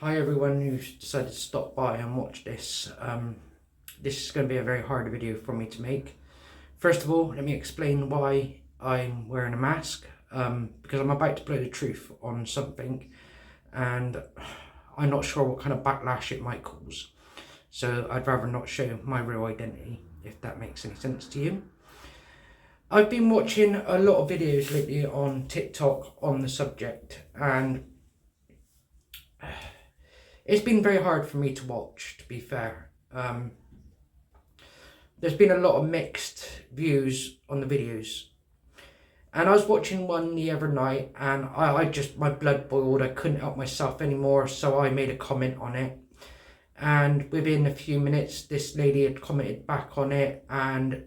Hi everyone who decided to stop by and watch this. This is going to be a very hard video for me to make. First of all, let me explain why I'm wearing a mask. Because I'm about to blow the truth on something and I'm not sure what kind of backlash it might cause. So I'd rather not show my real identity, if that makes any sense to you. I've been watching a lot of videos lately on TikTok on the subject, and it's been very hard for me to watch, to be fair. There's been a lot of mixed views on the videos. And I was watching one the other night and my blood boiled. I couldn't help myself anymore, so I made a comment on it. And within a few minutes, this lady had commented back on it. And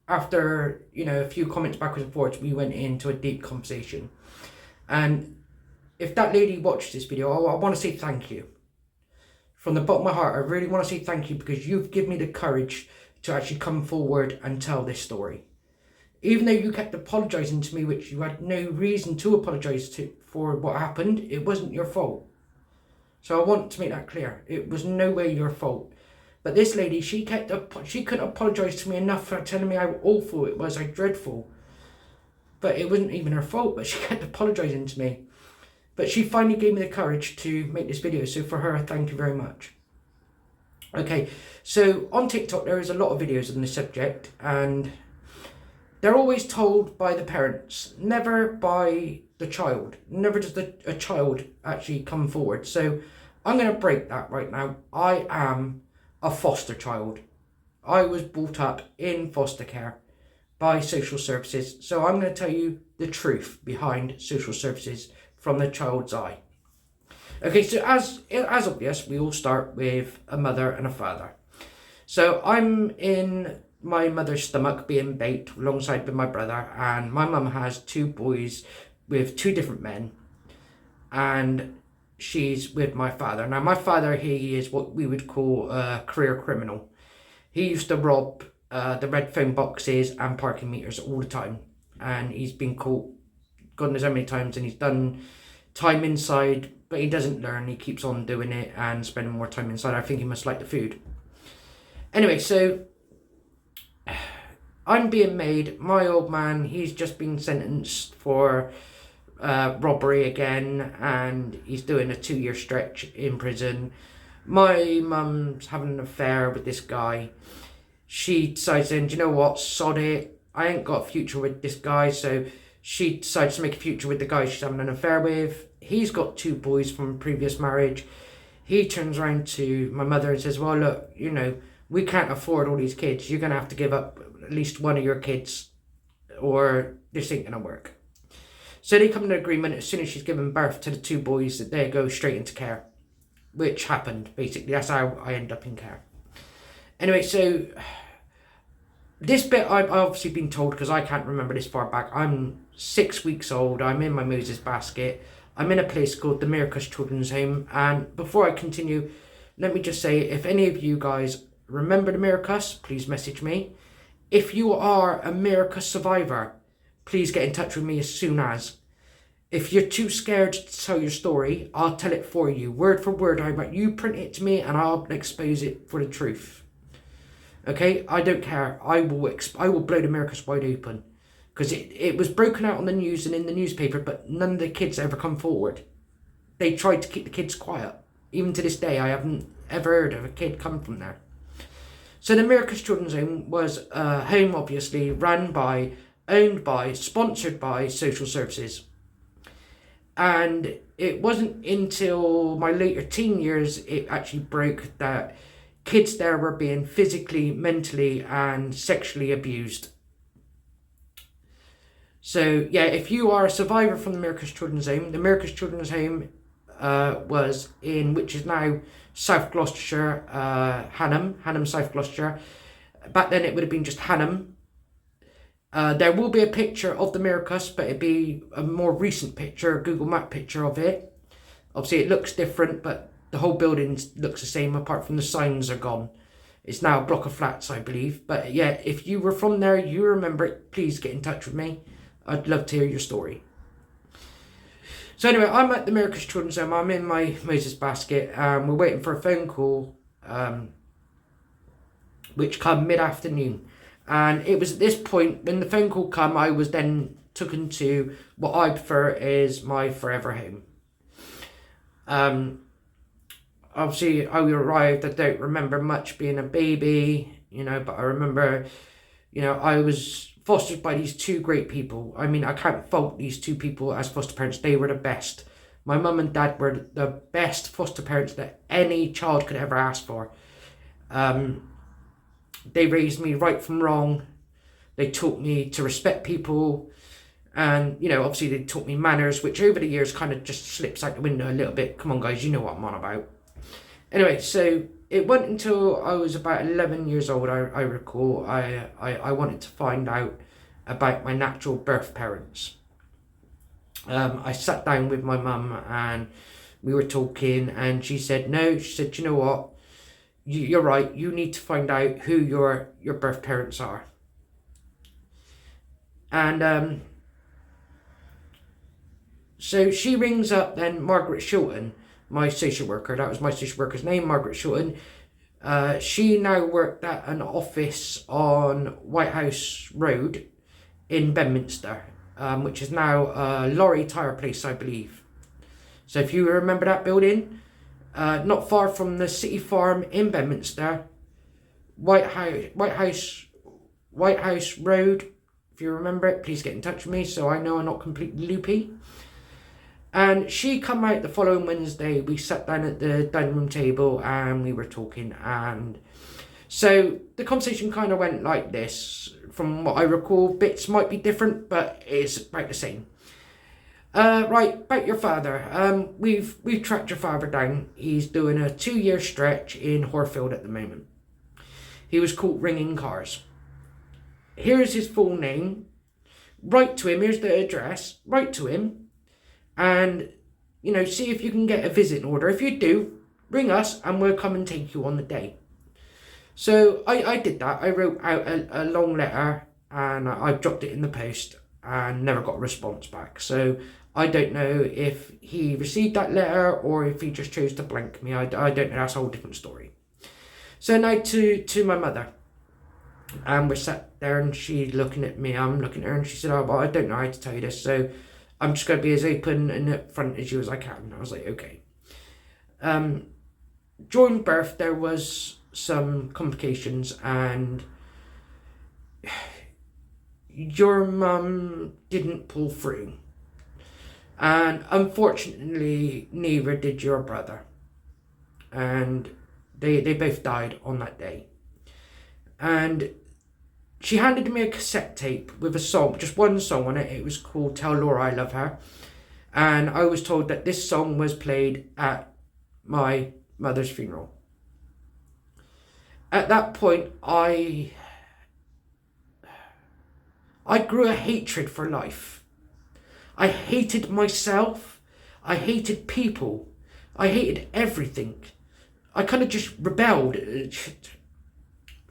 after, a few comments backwards and forwards, we went into a deep conversation. And if that lady watched this video, I want to say thank you. From the bottom of my heart, I really want to say thank you, because you've given me the courage to actually come forward and tell this story. Even though you kept apologising to me, which you had no reason to apologise for what happened, it wasn't your fault. So I want to make that clear. It was no way your fault. But this lady, she couldn't apologise to me enough for telling me how awful it was, how dreadful. But it wasn't even her fault, but she kept apologising to me. But she finally gave me the courage to make this video, so for her, thank you very much. Okay, so on TikTok there is a lot of videos on this subject, and they're always told by the parents, never by the child. Never does a child actually come forward. So I'm going to break that right now. I am a foster child. I was brought up in foster care by social services. So I'm going to tell you the truth behind social services from the child's eye. Okay, so as obvious, we all start with a mother and a father. So I'm in my mother's stomach being baked alongside with my brother, and my mum has two boys with two different men, and she's with my father. Now my father, he is what we would call a career criminal. He used to rob the red phone boxes and parking meters all the time, and he's been caught God knows how many times, and he's done time inside, but he doesn't learn. He keeps on doing it and spending more time inside. I think he must like the food. Anyway, so I'm being made. My old man, he's just been sentenced for robbery again, and he's doing a 2-year stretch in prison. My mum's having an affair with this guy. She decides then, do you know what, sod it, I ain't got a future with this guy. So she decides to make a future with the guy she's having an affair with. He's got 2 boys from a previous marriage. He turns around to my mother and says, well, look, we can't afford all these kids. You're going to have to give up at least one of your kids, or this ain't going to work. So they come to an agreement as soon as she's given birth to the 2 boys that they go straight into care, which happened, basically. That's how I end up in care. Anyway, so this bit I've obviously been told, because I can't remember this far back. I'm 6 weeks old. I'm in my Moses basket. I'm in a place called the Miracus Children's Home. And before I continue, let me just say, if any of you guys remember the Miracus, please message me. If you are a Miracus survivor, please get in touch with me as soon as. If you're too scared to tell your story, I'll tell it for you, word for word. You print it to me and I'll expose it for the truth. Okay, I don't care. I will blow the Miracus wide open, because it was broken out on the news and in the newspaper, but none of the kids ever come forward. They tried to keep the kids quiet. Even to this day, I haven't ever heard of a kid come from there. So the Miracus Children's Home was a home, obviously, run by, owned by, sponsored by social services. And it wasn't until my later teen years it actually broke that kids there were being physically, mentally and sexually abused. So yeah, if you are a survivor from the Miracus Children's Home, the Miracus Children's Home was in, which is now South Gloucestershire, Hanham, South Gloucestershire. Back then it would have been just Hanham. There will be a picture of the Miracus, but it'd be a more recent picture, a Google Map picture of it. Obviously it looks different, but the whole building looks the same, apart from the signs are gone. It's now a block of flats, I believe. But yeah, if you were from there, you remember it, please get in touch with me. I'd love to hear your story. So anyway, I'm at the Miracles Children's Home. I'm in my Moses basket. We're waiting for a phone call, which come mid-afternoon. And it was at this point, when the phone call come, I was then taken to what I prefer is my forever home. Obviously, I arrived, I don't remember much being a baby, but I remember, I was fostered by these two great people. I mean, I can't fault these two people as foster parents. They were the best. My mum and dad were the best foster parents that any child could ever ask for. They raised me right from wrong. They taught me to respect people. And, obviously they taught me manners, which over the years kind of just slips out the window a little bit. Come on, guys, you know what I'm on about. Anyway, so it wasn't until I was about 11 years old, I recall, I wanted to find out about my natural birth parents. I sat down with my mum and we were talking, and she said, no, she said, you know what? You're right, you need to find out who your birth parents are. And so she rings up then Margaret Shilton, my social worker. That was my social worker's name, Margaret Shilton. She now worked at an office on White House Road in Bedminster, which is now a lorry tyre place, I believe. So if you remember that building, not far from the City Farm in Bedminster, White House Road. If you remember it, please get in touch with me so I know I'm not completely loopy. And she come out the following Wednesday. We sat down at the dining room table and we were talking. And so the conversation kind of went like this. From what I recall, bits might be different, but it's about the same. Right, about your father. We've tracked your father down. He's doing a 2-year stretch in Horfield at the moment. He was caught ringing cars. Here's his full name. Write to him. Here's the address. Write to him. And, see if you can get a visit order. If you do, ring us and we'll come and take you on the day. So I did that. I wrote out a long letter and I dropped it in the post and never got a response back. So I don't know if he received that letter or if he just chose to blank me. I don't know. That's a whole different story. So now to my mother. And we're sat there and she's looking at me. I'm looking at her and she said, oh, well, I don't know how to tell you this. So I'm just going to be as open and upfront as you as I can. And I was like, okay. During birth, there was some complications and your mum didn't pull through. And unfortunately, neither did your brother. And they both died on that day. And she handed me a cassette tape with a song, just one song on it. It was called Tell Laura I Love Her. And I was told that this song was played at my mother's funeral. At that point, I grew a hatred for life. I hated myself. I hated people. I hated everything. I kind of just rebelled.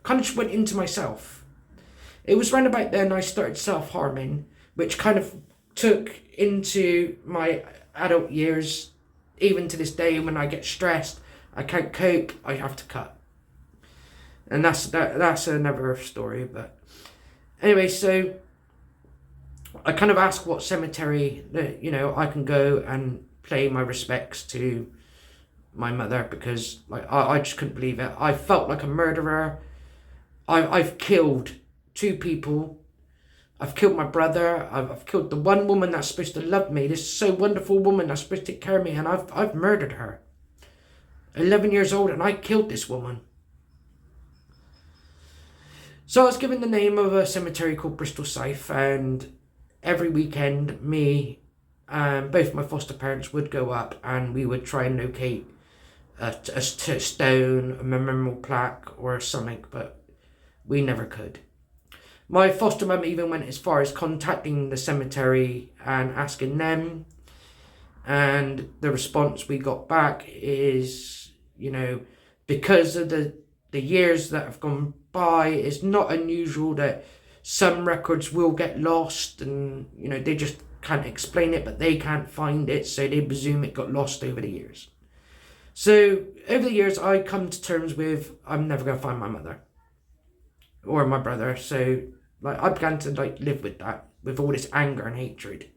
Kind of just went into myself. It was round about then I started self-harming, which kind of took into my adult years. Even to this day, when I get stressed, I can't cope, I have to cut. And that's another story. But anyway, so I kind of asked what cemetery that I can go and pay my respects to my mother, because I just couldn't believe it. I felt like a murderer. I've killed 2 people. I've killed my brother. I've killed the one woman that's supposed to love me. This so wonderful woman that's supposed to take care of me, and I've murdered her. 11 years old, and I killed this woman. So I was given the name of a cemetery called Bristol South, and every weekend, me and both my foster parents would go up, and we would try and locate a stone, a memorial plaque, or something, but we never could. My foster mum even went as far as contacting the cemetery and asking them, and the response we got back is, because of the years that have gone by, it's not unusual that some records will get lost, and they just can't explain it, but they can't find it, so they presume it got lost over the years. So over the years, I come to terms with I'm never going to find my mother or my brother. So like I began to like live with that, with all this anger and hatred.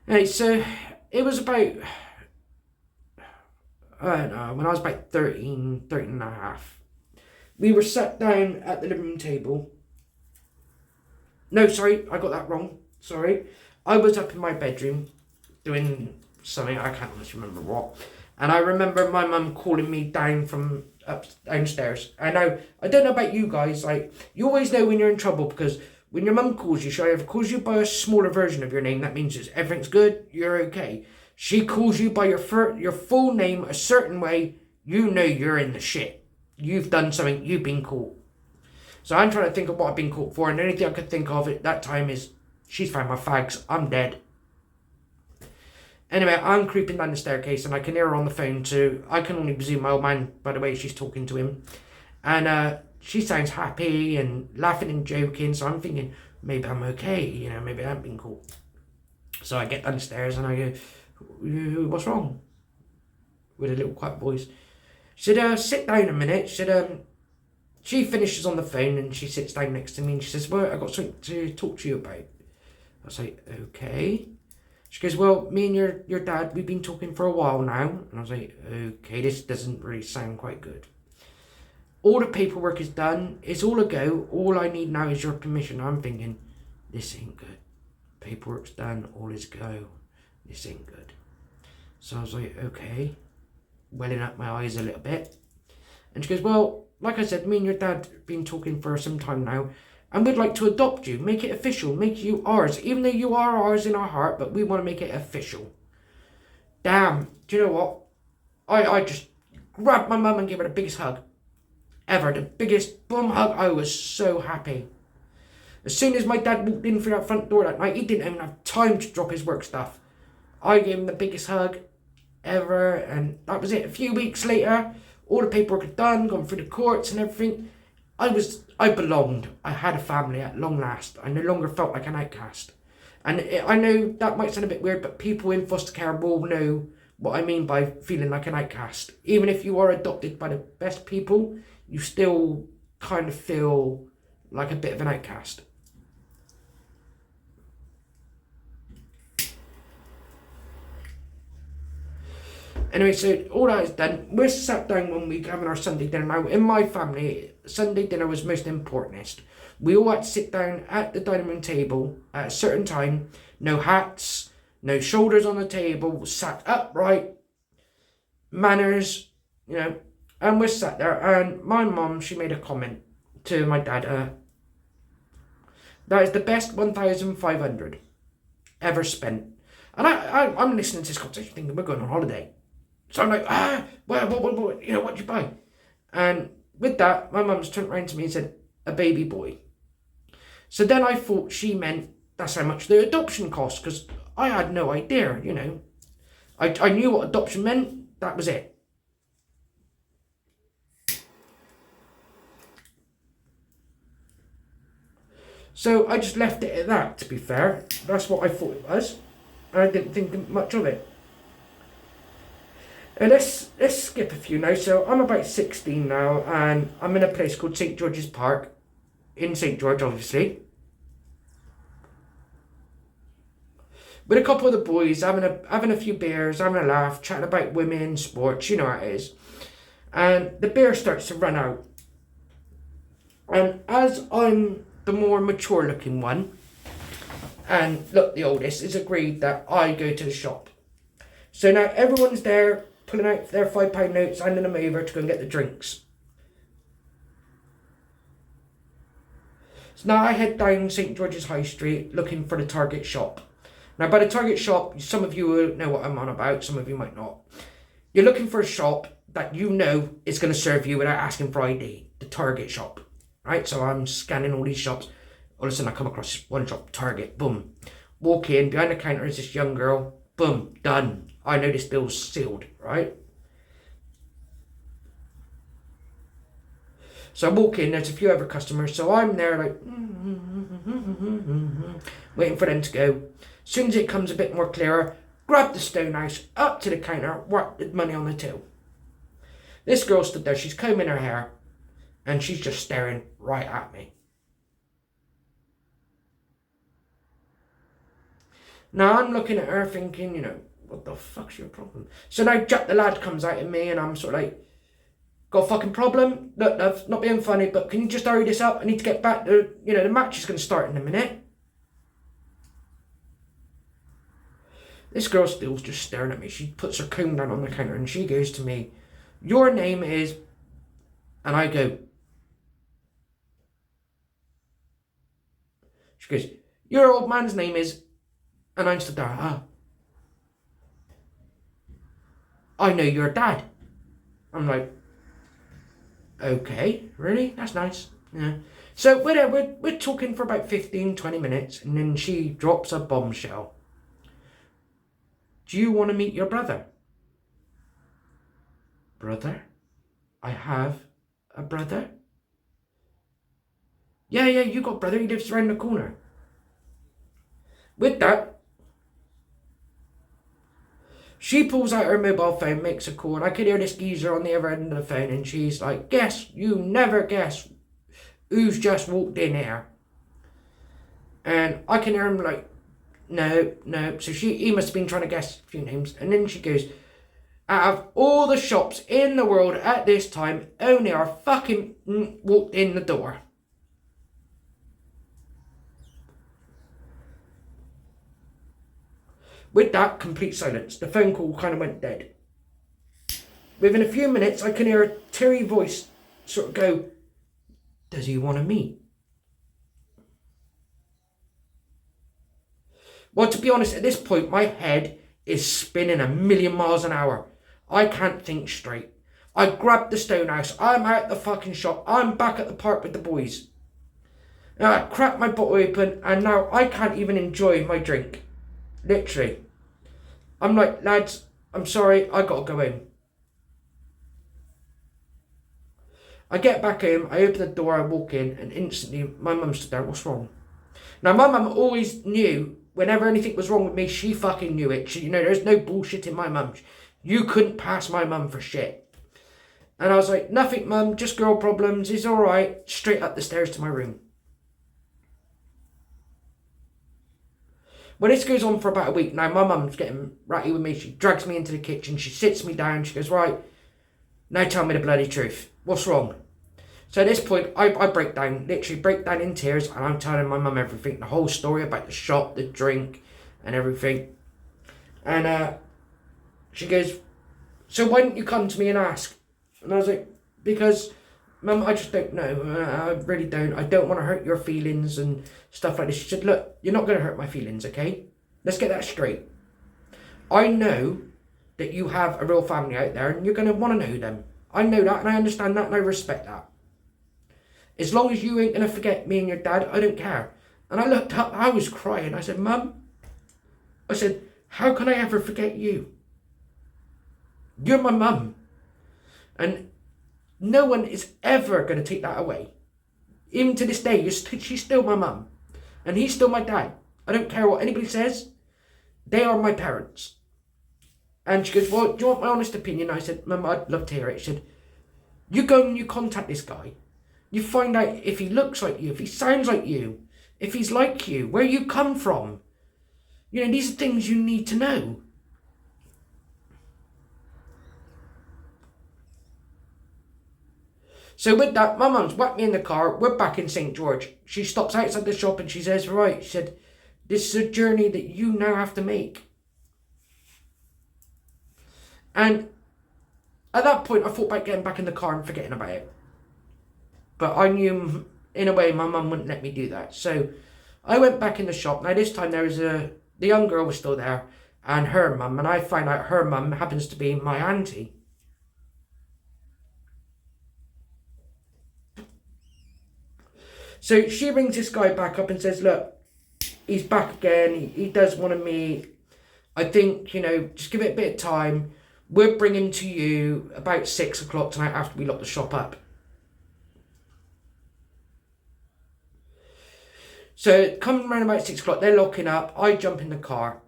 Anyway, so it was about, I don't know, when I was about 13 and a half. We were sat down at the living room table. No, sorry, I got that wrong. Sorry. I was up in my bedroom doing something, I can't honestly remember what. And I remember my mum calling me down from downstairs. And now, I don't know about you guys, like, you always know when you're in trouble, because when your mum calls you, she either calls you by a smaller version of your name, that means everything's good, you're okay. She calls you by your full name a certain way, you know you're in the shit. You've done something, you've been caught. So I'm trying to think of what I've been caught for, and the only thing I could think of at that time is, she's found my fags, I'm dead. Anyway, I'm creeping down the staircase and I can hear her on the phone too. I can only presume my old man by the way she's talking to him. And she sounds happy and laughing and joking, so I'm thinking, maybe I'm okay, you know, maybe I haven't been caught. So I get downstairs and I go, what's wrong? With a little quiet voice. She said, sit down a minute. She said, she finishes on the phone and she sits down next to me and she says, well, I've got something to talk to you about. I was like, okay. She goes, well, me and your dad, we've been talking for a while now. And I was like, okay, this doesn't really sound quite good. All the paperwork is done. It's all a go. All I need now is your permission. I'm thinking, this ain't good. Paperwork's done. All is go. This ain't good. So I was like, okay. Welling up my eyes a little bit. And she goes, well, like I said, me and your dad have been talking for some time now. And we'd like to adopt you, make it official, make you ours. Even though you are ours in our heart, but we want to make it official. Damn, do you know what? I just grabbed my mum and gave her the biggest hug ever. The biggest bum hug. I was so happy. As soon as my dad walked in through that front door that night, he didn't even have time to drop his work stuff. I gave him the biggest hug ever, and that was it. A few weeks later, all the paperwork had done, gone through the courts and everything. I belonged. I had a family at long last. I no longer felt like an outcast. And I know that might sound a bit weird, but people in foster care will know what I mean by feeling like an outcast. Even if you are adopted by the best people, you still kind of feel like a bit of an outcast. Anyway, so all that is done. We're sat down one week having our Sunday dinner. Now, in my family, Sunday dinner was most importantest. We all had to sit down at the dining room table at a certain time. No hats, no shoulders on the table, sat upright, manners, you know. And we're sat there, and my mum, she made a comment to my dad. That is the best 1,500 ever spent. And I'm listening to this conversation thinking, we're going on holiday. So I'm like, what, you know, what'd you buy? And with that, my mum's turned around to me and said, a baby boy. So then I thought she meant that's how much the adoption cost, because I had no idea, you know. I knew what adoption meant, that was it. So I just left it at that, to be fair. That's what I thought it was. And I didn't think much of it. And let's skip a few now. So I'm about 16 now, and I'm in a place called St. George's Park, in St. George, obviously, with a couple of the boys, having a few beers, having a laugh, chatting about women, sports, you know how it is. And the beer starts to run out. And as I'm the more mature looking one, and look the oldest, it's agreed that I go to the shop. So now everyone's there, pulling out their £5 notes, handing them over to go and get the drinks. So now I head down St. George's High Street looking for the Target shop. Now by the Target shop, some of you will know what I'm on about, some of you might not. You're looking for a shop that you know is going to serve you without asking for ID. The Target shop. Right, so I'm scanning all these shops. All of a sudden I come across one shop, Target, boom. Walk in, behind the counter is this young girl, boom, done. I know this bill's sealed, right? So I walk in, there's a few other customers, so I'm there like, waiting for them to go. soon as it comes a bit more clearer, grab the Stonehouse, up to the counter, whack the money on the till. This girl stood there, she's combing her hair, and she's just staring right at me. Now I'm looking at her thinking, what the fuck's your problem? So now Jack the lad comes out at me, and I'm sort of like, got a fucking problem? Look, love, not being funny, but can you just hurry this up? I need to get back to, the match is going to start in a minute. This girl still's just staring at me. She puts her comb down on the counter and she goes to me, your name is... And I go... She goes, your old man's name is... And I'm stood there, I know your dad. I'm like, okay, really? That's nice. Yeah. So we're talking for about 15-20 minutes, and then she drops a bombshell. Do you want to meet your brother? Brother? I have a brother? Yeah, you got a brother. He lives around the corner. With that, she pulls out her mobile phone, makes a call, and I could hear this geezer on the other end of the phone, and she's like, you never guess who's just walked in here. And I can hear him like, no. So he must have been trying to guess a few names. And then she goes, out of all the shops in the world at this time, only our fucking walked in the door. With that, complete silence. The phone call kind of went dead. Within a few minutes, I can hear a teary voice sort of go, does he want to meet? Well, to be honest, at this point, my head is spinning a million miles an hour. I can't think straight. I grabbed the Stonehouse. I'm out the fucking shop. I'm back at the park with the boys. Now, I cracked my bottle open, and now I can't even enjoy my drink. Literally. I'm like, lads, I'm sorry, I gotta go home. I get back home, I open the door, I walk in, and instantly my mum stood there. What's wrong? Now, my mum always knew whenever anything was wrong with me, she fucking knew it. There's no bullshit in my mum. You couldn't pass my mum for shit. And I was like, nothing, mum, just girl problems, it's alright. Straight up the stairs to my room. Well, this goes on for about a week. Now, my mum's getting ratty with me. She drags me into the kitchen. She sits me down. She goes, right, now tell me the bloody truth. What's wrong? So at this point, I break down, literally break down in tears, and I'm telling my mum everything, the whole story about the shop, the drink, and everything. And she goes, so why didn't you come to me and ask? And I was like, because, Mum, I just don't know. I really don't. I don't want to hurt your feelings and stuff like this. She said, look, you're not going to hurt my feelings, okay? Let's get that straight. I know that you have a real family out there and you're going to want to know them. I know that and I understand that and I respect that. As long as you ain't going to forget me and your dad, I don't care. And I looked up, I was crying. I said, Mum, I said, how can I ever forget you? You're my mum. And no one is ever going to take that away. Even to this day, she's still my mum. And he's still my dad. I don't care what anybody says. They are my parents. And she goes, well, do you want my honest opinion? I said, Mum, I'd love to hear it. She said, you go and you contact this guy. You find out if he looks like you, if he sounds like you, if he's like you, where you come from. These are things you need to know. So with that, my mum's whacked me in the car. We're back in St. George. She stops outside the shop and she says, right, she said, this is a journey that you now have to make. And at that point, I thought about getting back in the car and forgetting about it. But I knew, in a way, my mum wouldn't let me do that. So I went back in the shop. Now this time the young girl was still there and her mum. And I find out her mum happens to be my auntie. So she rings this guy back up and says, look, he's back again. He does want to meet. I think, just give it a bit of time. We'll bring him to you about 6 o'clock tonight after we lock the shop up. So coming around about 6 o'clock, they're locking up. I jump in the car.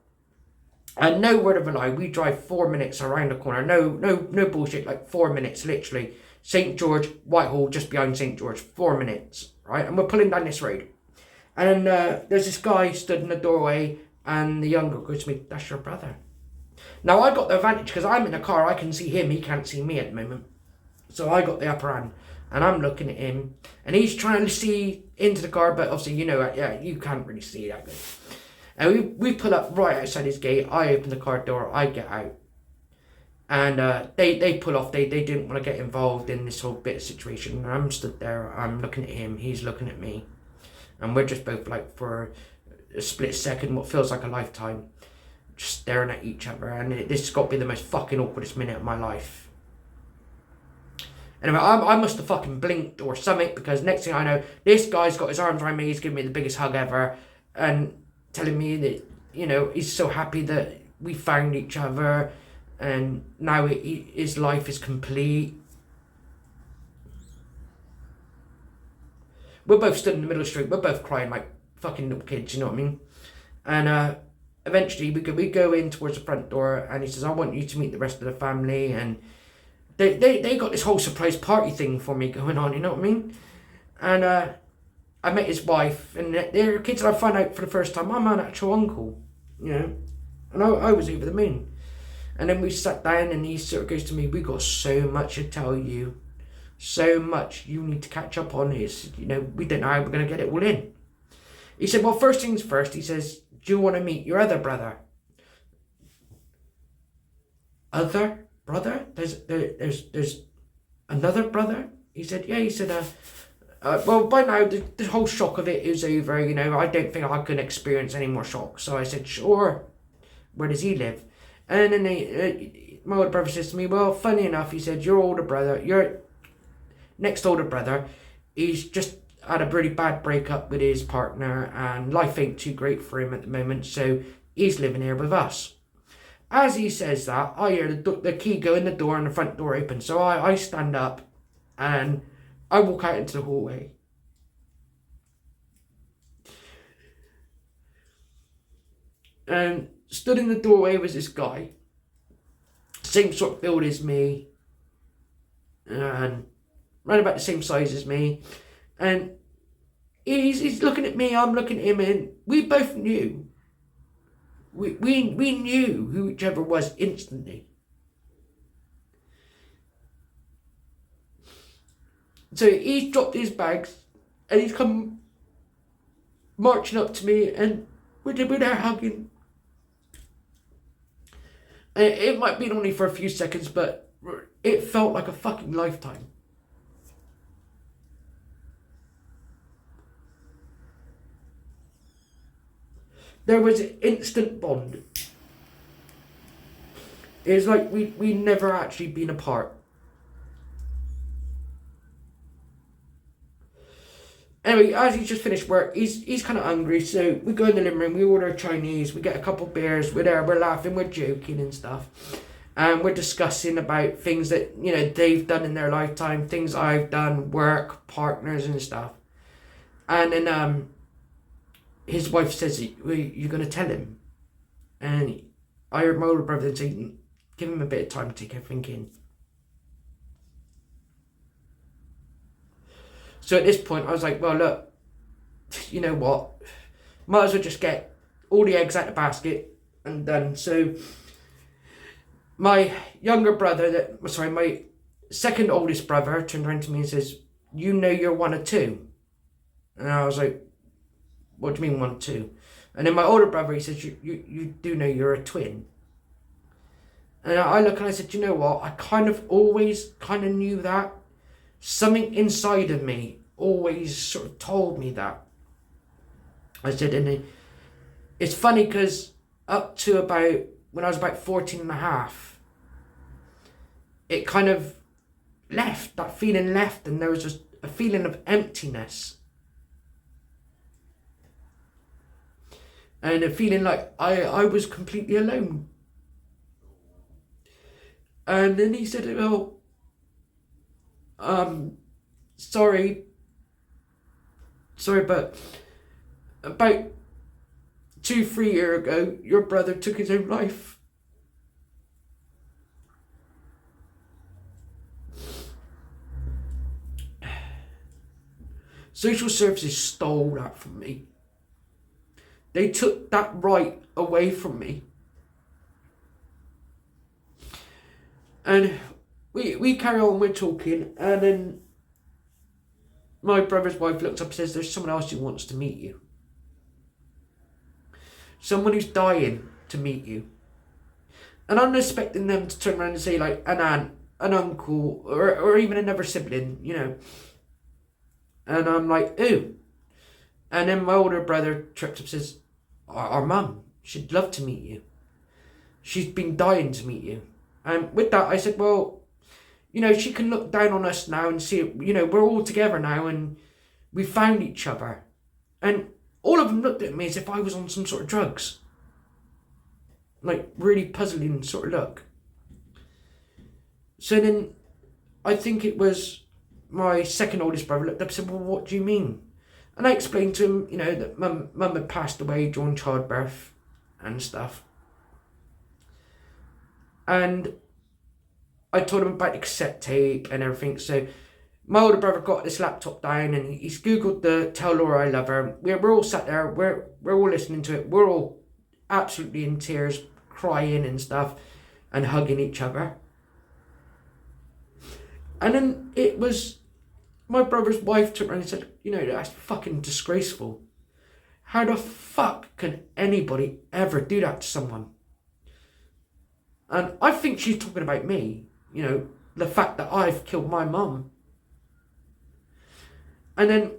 And no word of a lie, we drive 4 minutes around the corner. No bullshit, like 4 minutes, literally. St. George, Whitehall, just behind St. George, 4 minutes, right? And we're pulling down this road. And there's this guy stood in the doorway, and the young girl goes to me, "That's your brother." Now, I got the advantage, because I'm in the car, I can see him, he can't see me at the moment. So I got the upper hand, and I'm looking at him, and he's trying to see into the car, but obviously, you can't really see that good. And we pull up right outside his gate. I open the car door, I get out. And they pull off. They didn't want to get involved in this whole bit of situation. And I'm stood there, I'm looking at him, he's looking at me. And we're just both, like, for a split second, what feels like a lifetime, just staring at each other. And this has got to be the most fucking awkwardest minute of my life. Anyway, I must have fucking blinked or something, because next thing I know, this guy's got his arms around me, he's giving me the biggest hug ever, and telling me that, he's so happy that we found each other, and now his life is complete. We're both stood in the middle of the street, we're both crying like fucking little kids, you know what I mean? And eventually we go in towards the front door, and he says, "I want you to meet the rest of the family," and they got this whole surprise party thing for me going on, you know what I mean? And I met his wife, and they're kids, and I found out for the first time I'm an actual uncle, and I was over the moon. And then we sat down, and he sort of goes to me, "We got so much to tell you, so much you need to catch up on this, we don't know how we're going to get it all in." He said, "Well, first things first," he says, "do you want to meet your other brother?" Other brother? There's another brother? He said, "Yeah." He said, well, by now, the whole shock of it is over, I don't think I can experience any more shock. So I said, "Sure, where does he live?" And then my older brother says to me, "Well, funny enough," he said, your next older brother, he's just had a really bad breakup with his partner, and life ain't too great for him at the moment, so he's living here with us." As he says that, I hear the key go in the door, and the front door open. So I stand up, and I walk out into the hallway. And stood in the doorway was this guy, same sort of build as me, and right about the same size as me. And he's looking at me, I'm looking at him, and we both knew. We knew who each other was instantly. So he's dropped his bags, and he's come marching up to me, and we're there hugging. And it might be only for a few seconds, but it felt like a fucking lifetime. There was an instant bond. It was like we never actually been apart. Anyway, as he's just finished work, he's kind of hungry, so we go in the living room, we order Chinese, we get a couple of beers, we're there, we're laughing, we're joking and stuff. And we're discussing about things that, they've done in their lifetime, things I've done, work, partners and stuff. And then his wife says, "Well, you're going to tell him?" And I heard my older brother say, "Give him a bit of time to take everything in." So at this point, I was like, well, look, you know what? Might as well just get all the eggs out the basket and done. So my younger brother, my second oldest brother turned around to me and says, "You're one of two." And I was like, "What do you mean 1 of 2? And then my older brother, he says, you do know you're a twin." And I look and I said, "You know what? I kind of always kind of knew that. Something inside of me always sort of told me that." I said, and it's funny because up to about, when I was about 14 and a half, it kind of left, that feeling left, and there was just a feeling of emptiness. And a feeling like I was completely alone. And then he said, "Oh, sorry, but about 2-3 years ago, your brother took his own life. Social services stole that from me. They took that right away from me. And we carry on, we're talking, and then my brother's wife looks up and says, there's someone else who wants to meet you. Someone who's dying to meet you. And I'm expecting them to turn around and say, like, an aunt, an uncle, or even another sibling, you know. And I'm like, ooh. And then my older brother trips up and says, our mum, she'd love to meet you. She's been dying to meet you. And with that, I said, well, you know, she can look down on us now and see, you know, we're all together now and we found each other. And all of them looked at me as if I was on some sort of drugs. Like, really puzzling sort of look. So then, I think it was my second oldest brother looked up and said, well, what do you mean? And I explained to him, you know, that mum had passed away during childbirth and stuff. And I told him about the cassette tape and everything. So my older brother got this laptop down and he's Googled the Tell Laura I Love Her. We're all sat there, we're all listening to it. We're all absolutely in tears, crying and stuff, and hugging each other. And then it was my brother's wife turned around and said, you know, that's fucking disgraceful. How the fuck can anybody ever do that to someone? And I think she's talking about me, you know, the fact that I've killed my mum. And then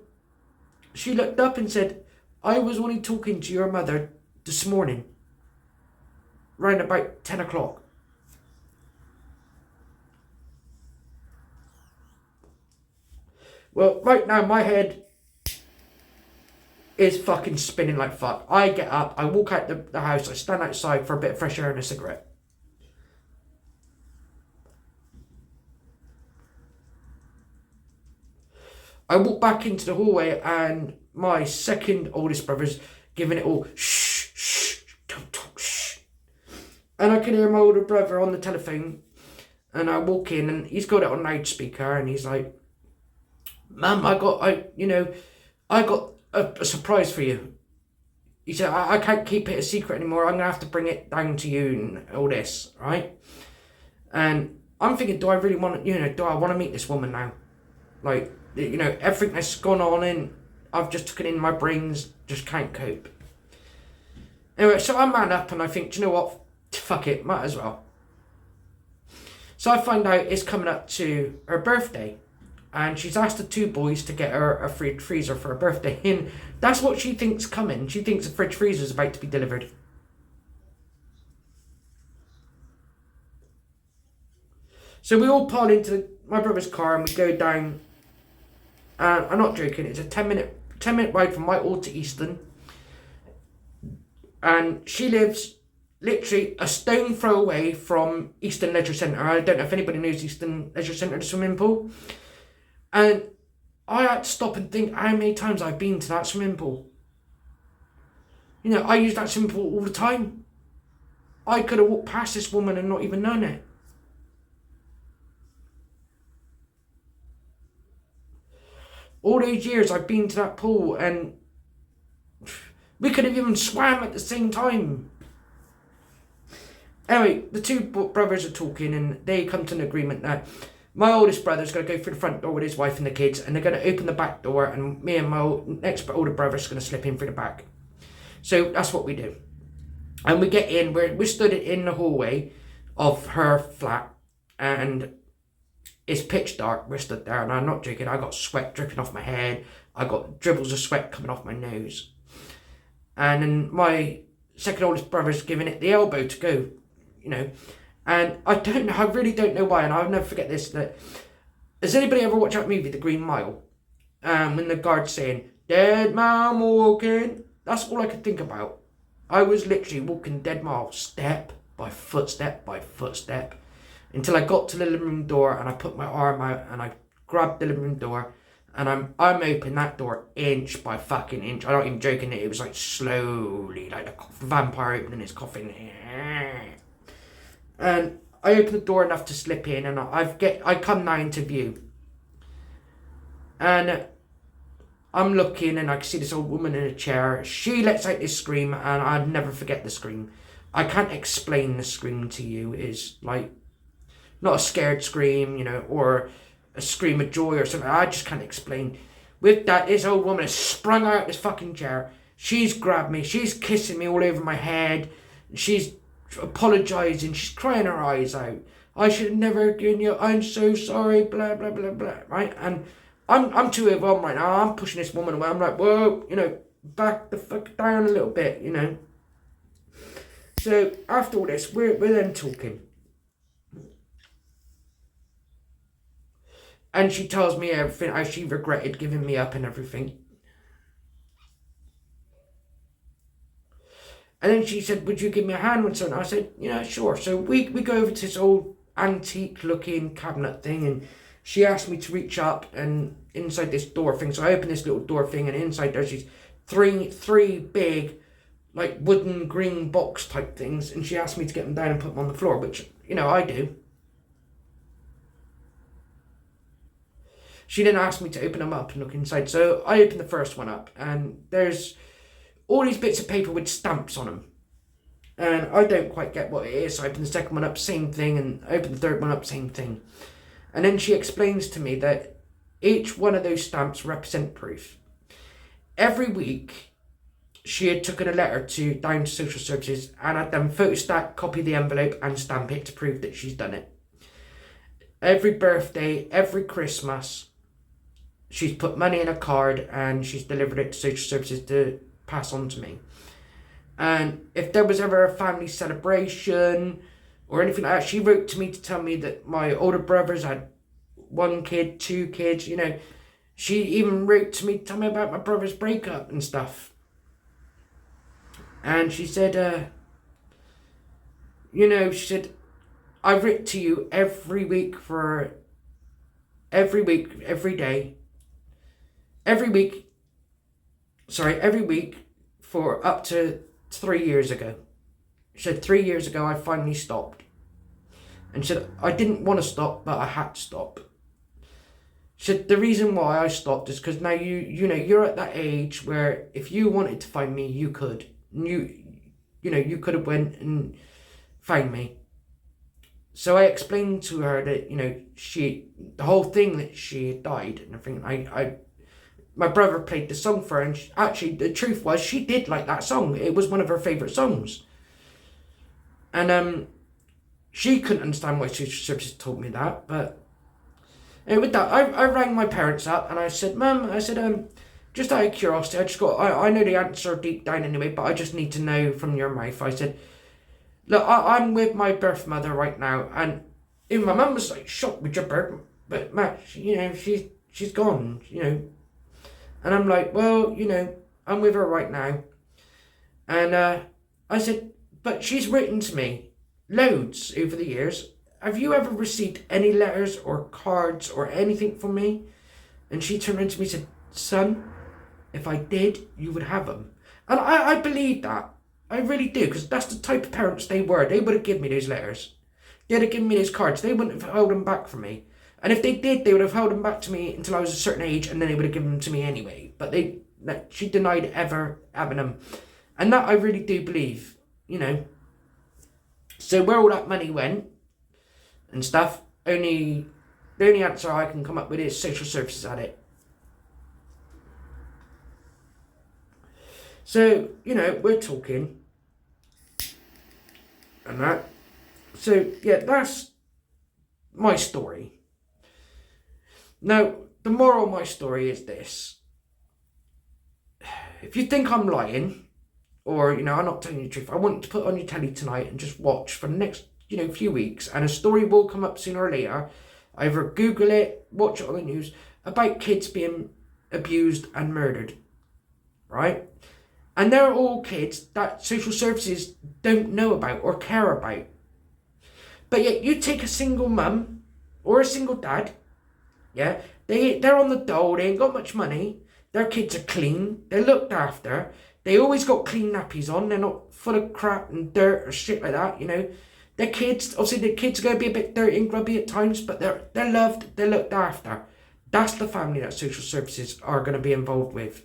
she looked up and said, I was only talking to your mother this morning, round about 10 o'clock. Well, right now my head is fucking spinning like fuck. I get up, I walk out the house, I stand outside for a bit of fresh air and a cigarette. I walk back into the hallway and my second oldest brother's giving it all, shh, shh, don't talk, shh. And I can hear my older brother on the telephone and I walk in and he's got it on loudspeaker and he's like, Mum, I got a surprise for you. He said, I can't keep it a secret anymore. I'm going to have to bring it down to you and all this, right? And I'm thinking, do I really want to, you know, do I want to meet this woman now? Like, you know, everything that's gone on and I've just taken in my brains, just can't cope. Anyway, so I man up and I think, do you know what? Fuck it, might as well. So I find out it's coming up to her birthday. And she's asked the two boys to get her a fridge freezer for her birthday. And that's what she thinks coming. She thinks a fridge freezer is about to be delivered. So we all pile into my brother's car and we go down. I'm not joking, it's a 10 minute ride from Whitehall to Easton. And she lives literally a stone throw away from Easton Leisure Centre. I don't know if anybody knows Easton Leisure Centre, the swimming pool. And I had to stop and think how many times I've been to that swimming pool. You know, I use that swimming pool all the time. I could have walked past this woman and not even known it. All those years I've been to that pool and we could have even swam at the same time. Anyway, the two brothers are talking and they come to an agreement that my oldest brother's going to go through the front door with his wife and the kids and they're going to open the back door and me and my next older brother's going to slip in through the back. So that's what we do. And we get in, we stood in the hallway of her flat and it's pitch dark, we're stood there, and I'm not joking, I got sweat dripping off my head, I got dribbles of sweat coming off my nose. And then my second oldest brother's giving it the elbow to go, you know. And I really don't know why, and I'll never forget this, that, has anybody ever watched that movie, The Green Mile? When the guard's saying, dead man walking, that's all I could think about. I was literally walking dead mile, step by footstep by footstep, until I got to the living room door and I put my arm out and I grabbed the living room door And I'm opening that door inch by fucking inch. I'm not even joking. It was like slowly, like a vampire opening his coffin. And I open the door enough to slip in, and I come now into view. And I'm looking, and I can see this old woman in a chair. She lets out this scream, and I'd never forget the scream. I can't explain the scream to you. It's like not a scared scream, or a scream of joy or something. I just can't explain. With that, this old woman has sprung out this fucking chair. She's grabbed me. She's kissing me all over my head. She's apologising. She's crying her eyes out. I should have never given you. I'm so sorry. Blah blah blah blah. Right, and I'm too overwhelmed right now. I'm pushing this woman away. I'm like, whoa, back the fuck down a little bit, So after all this, we're then talking. And she tells me everything, how she regretted giving me up and everything. And then she said, would you give me a hand with something? I said, yeah, sure. So we go over to this old antique looking cabinet thing, and she asked me to reach up and inside this door thing. So I open this little door thing, and inside there's these three big, like wooden green box type things. And she asked me to get them down and put them on the floor, which, I do. She didn't ask me to open them up and look inside. So I opened the first one up, and there's all these bits of paper with stamps on them. And I don't quite get what it is. So I opened the second one up, same thing, and I opened the third one up, same thing. And then she explains to me that each one of those stamps represent proof. Every week, she had taken a letter down to social services, and had them photostat, copy the envelope, and stamp it to prove that she's done it. Every birthday, every Christmas, she's put money in a card and she's delivered it to social services to pass on to me. And if there was ever a family celebration or anything like that, she wrote to me to tell me that my older brothers had 1 kid, 2 kids, She even wrote to me to tell me about my brother's breakup and stuff. And she said, she said, I've written to you every week, every week for up to 3 years ago. She said 3 years ago I finally stopped. And she said I didn't want to stop, but I had to stop. She said the reason why I stopped is because now you're at that age where if you wanted to find me, you could. You could have went and found me. So I explained to her that, the whole thing that she had died and everything. My brother played the song for her, and actually the truth was she did like that song. It was one of her favourite songs. And she couldn't understand why social services told me that, but with that, I rang my parents up and I said, Mum, just out of curiosity, I know the answer deep down anyway, but I just need to know from your mouth. I said, look, I'm with my birth mother right now, and even my mum was like shocked with your birth, but Matt, she's gone, And I'm like, well, I'm with her right now. And I said, but she's written to me loads over the years. Have you ever received any letters or cards or anything from me? And she turned around to me and said, son, if I did, you would have them. And I believe that. I really do, because that's the type of parents they were. They would have given me those letters. They'd have given me those cards. They wouldn't have held them back from me. And if they did, they would have held them back to me until I was a certain age, and then they would have given them to me anyway. But she denied ever having them. And that I really do believe, So where all that money went and stuff, the only answer I can come up with is social services had it. So, we're talking and that. So, yeah, that's my story. Now, the moral of my story is this. If you think I'm lying, or, I'm not telling you the truth, I want you to put on your telly tonight and just watch for the next, few weeks, and a story will come up sooner or later. Either Google it, watch it on the news, about kids being abused and murdered, right? And they're all kids that social services don't know about or care about. But yet you take a single mum or a single dad, yeah, They're on the dole, they ain't got much money. Their kids are clean, they're looked after. They always got clean nappies on, they're not full of crap and dirt or shit like that, you know. Their kids, obviously the kids are going to be a bit dirty and grubby at times, but they're loved, they're looked after. That's the family that social services are going to be involved with.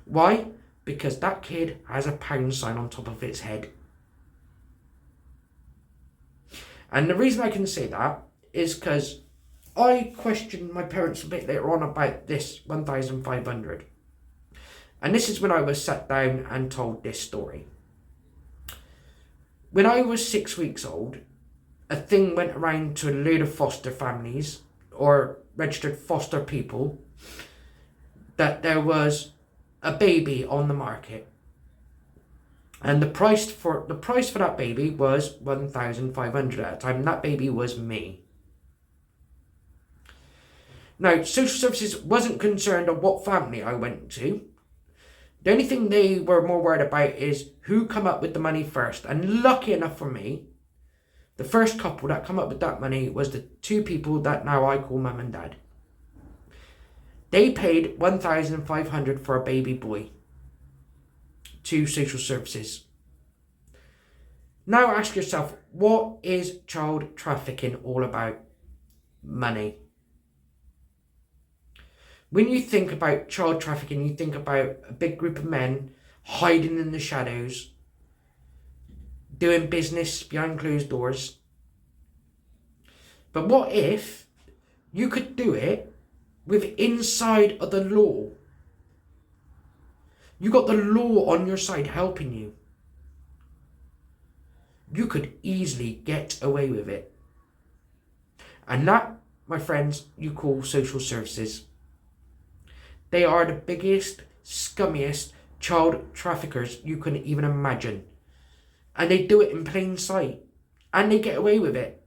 Why? Because that kid has a pound sign on top of its head. And the reason I can say that is because I questioned my parents a bit later on about this 1,500. And this is when I was sat down and told this story. When I was 6 weeks old, a thing went around to a load of foster families or registered foster people that there was a baby on the market. And the price for that baby was 1,500 at the time, and that baby was me. Now, social services wasn't concerned on what family I went to. The only thing they were more worried about is who come up with the money first. And lucky enough for me, the first couple that come up with that money was the two people that now I call mum and dad. They paid 1,500 for a baby boy to social services. Now ask yourself, what is child trafficking all about? Money. When you think about child trafficking, you think about a big group of men hiding in the shadows, doing business behind closed doors. But what if you could do it with inside of the law? You got the law on your side helping you. You could easily get away with it. And that, my friends, you call social services. They are the biggest, scummiest child traffickers you can even imagine. And they do it in plain sight. And they get away with it.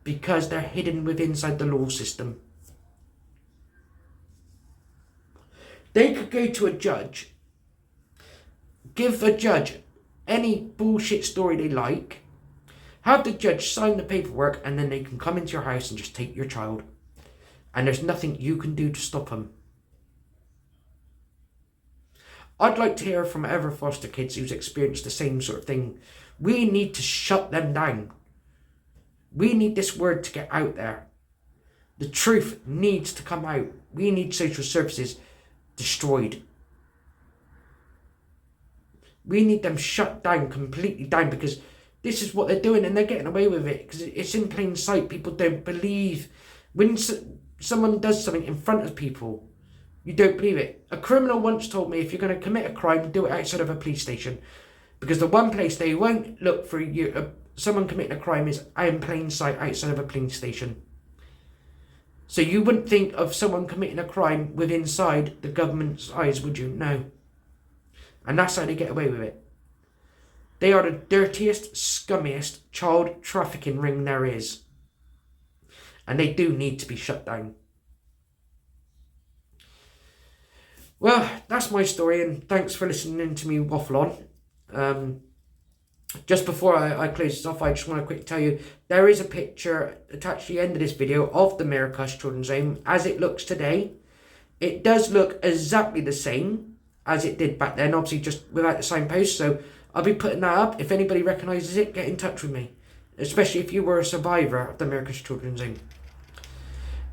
Because they're hidden within inside the law system. They could go to a judge, give a judge any bullshit story they like, have the judge sign the paperwork, and then they can come into your house and just take your child. And there's nothing you can do to stop them. I'd like to hear from ever foster kids who's experienced the same sort of thing. We need to shut them down. We need this word to get out there. The truth needs to come out. We need social services destroyed. We need them shut down, completely down, because this is what they're doing and they're getting away with it because it's in plain sight. People don't believe. When someone does something in front of people, you don't believe it. A criminal once told me, if you're going to commit a crime, do it outside of a police station. Because the one place they won't look for you, someone committing a crime, is in plain sight outside of a police station. So you wouldn't think of someone committing a crime with inside the government's eyes, would you? No. And that's how they get away with it. They are the dirtiest, scummiest child trafficking ring there is. And they do need to be shut down. Well, that's my story, and thanks for listening to me waffle on. Just before I close this off, I just want to quickly tell you, there is a picture attached to the end of this video of the Miracus Children's Home as it looks today. It does look exactly the same as it did back then, obviously just without the signpost, so I'll be putting that up. If anybody recognises it, get in touch with me, especially if you were a survivor of the Miracus Children's Home.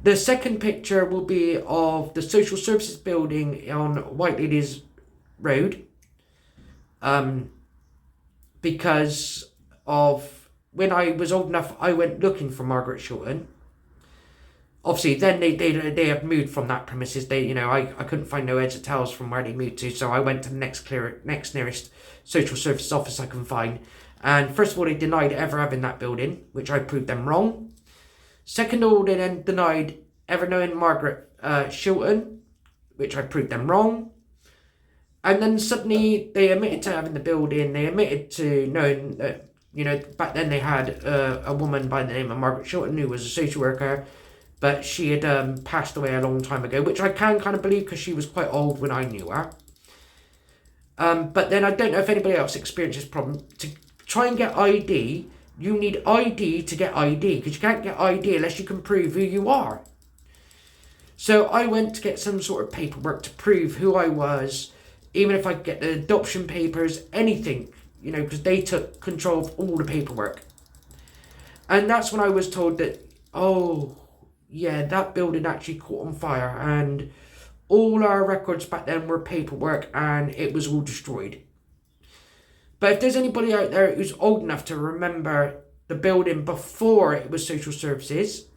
The second picture will be of the social services building on White Ladies Road. Because of when I was old enough, I went looking for Margaret Shorten. Obviously, then they have moved from that premises. I couldn't find no heads or tails from where they moved to, so I went to the next nearest social services office I can find. And first of all, they denied ever having that building, which I proved them wrong. Second of all, they then denied ever knowing Margaret Shilton, which I proved them wrong. And then suddenly they admitted to having the building. They admitted to knowing that, back then they had a woman by the name of Margaret Shilton who was a social worker, but she had passed away a long time ago, which I can kind of believe because she was quite old when I knew her. But then I don't know if anybody else experienced this problem. To try and get ID, you need ID to get ID, because you can't get ID unless you can prove who you are. So I went to get some sort of paperwork to prove who I was, even if I could get the adoption papers, anything, you know, because they took control of all the paperwork. And that's when I was told that, oh, yeah, that building actually caught on fire and all our records back then were paperwork and it was all destroyed. But if there's anybody out there who's old enough to remember the building before it was social services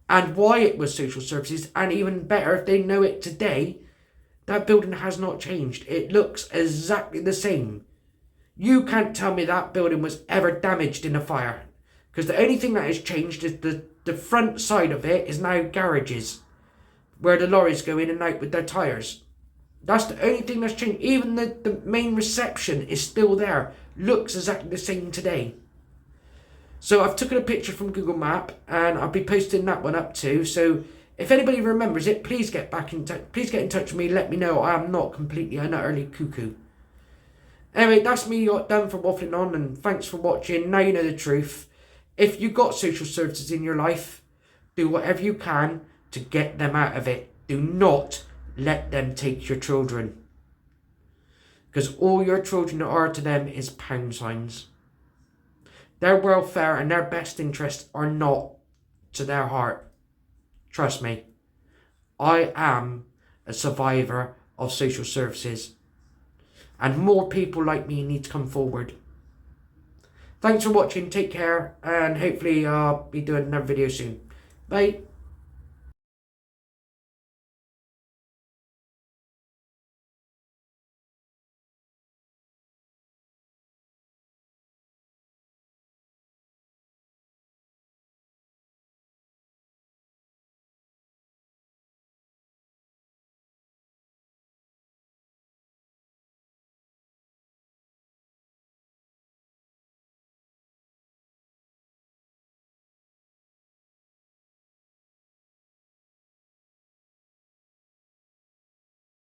and why it was social services, and even better, if they know it today, that building has not changed. It looks exactly the same. You can't tell me that building was ever damaged in a fire. Because the only thing that has changed is the front side of it is now garages, where the lorries go in and out with their tyres. That's the only thing that's changed. Even the main reception is still there. Looks exactly the same today. So I've taken a picture from Google Map and I'll be posting that one up too. So if anybody remembers it, please get back in touch. Please get in touch with me. Let me know I am not completely and utterly cuckoo. Anyway, that's me done for waffling on, and thanks for watching. Now you know the truth. If you've got social services in your life, do whatever you can to get them out of it. Do not let them take your children. Because all your children are to them is pound signs. Their welfare and their best interests are not to their heart. Trust me. I am a survivor of social services. And more people like me need to come forward. Thanks for watching. Take care. And hopefully I'll be doing another video soon. Bye.